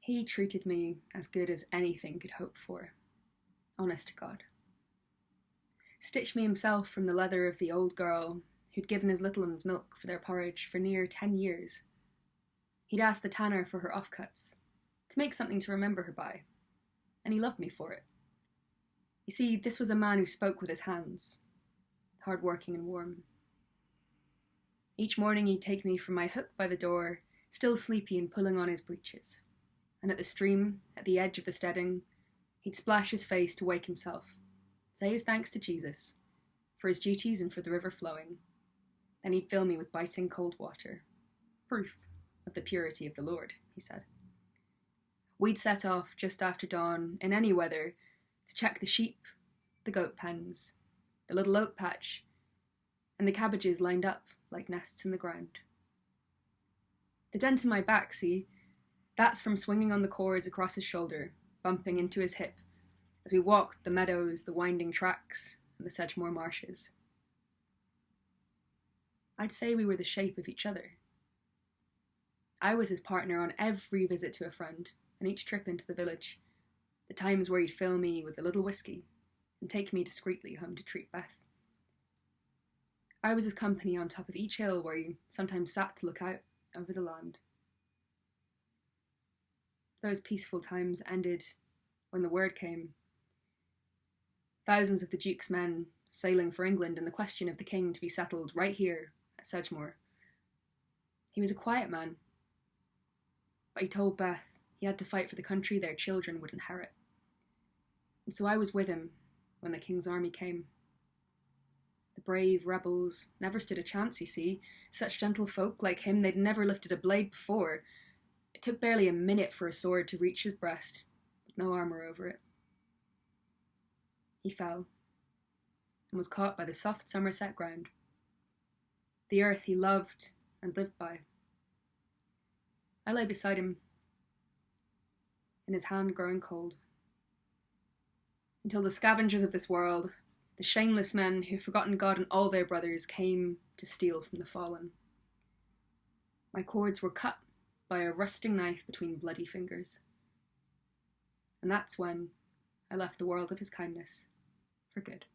He treated me as good as anything could hope for. Honest to God. Stitched me himself from the leather of the old girl who'd given his little uns milk for their porridge for near 10 years. He'd asked the tanner for her offcuts, to make something to remember her by, and he loved me for it. You see, this was a man who spoke with his hands, hard-working and warm. Each morning he'd take me from my hook by the door, still sleepy and pulling on his breeches, and at the stream, at the edge of the steading, he'd splash his face to wake himself, say his thanks to Jesus, for his duties and for the river flowing. Then he'd fill me with biting cold water, proof of the purity of the Lord, he said. We'd set off just after dawn, in any weather, to check the sheep, the goat pens, the little oat patch, and the cabbages lined up like nests in the ground. The dent in my back, see, that's from swinging on the cords across his shoulder, bumping into his hip, as we walked the meadows, the winding tracks, and the Sedgemoor marshes. I'd say we were the shape of each other. I was his partner on every visit to a friend, and each trip into the village, the times where he'd fill me with a little whiskey and take me discreetly home to treat Beth. I was his company on top of each hill where he sometimes sat to look out over the land. Those peaceful times ended when the word came. Thousands of the Duke's men sailing for England, and the question of the king to be settled right here at Sedgemoor. He was a quiet man, but he told Beth he had to fight for the country their children would inherit. And so I was with him when the king's army came. The brave rebels never stood a chance, you see. Such gentle folk like him, they'd never lifted a blade before. It took barely a minute for a sword to reach his breast, with no armour over it. He fell, and was caught by the soft Somerset ground, the earth he loved and lived by. I lay beside him, in his hand growing cold, until the scavengers of this world, the shameless men who've forgotten God and all their brothers, came to steal from the fallen. My cords were cut by a rusting knife between bloody fingers. And that's when I left the world of his kindness for good.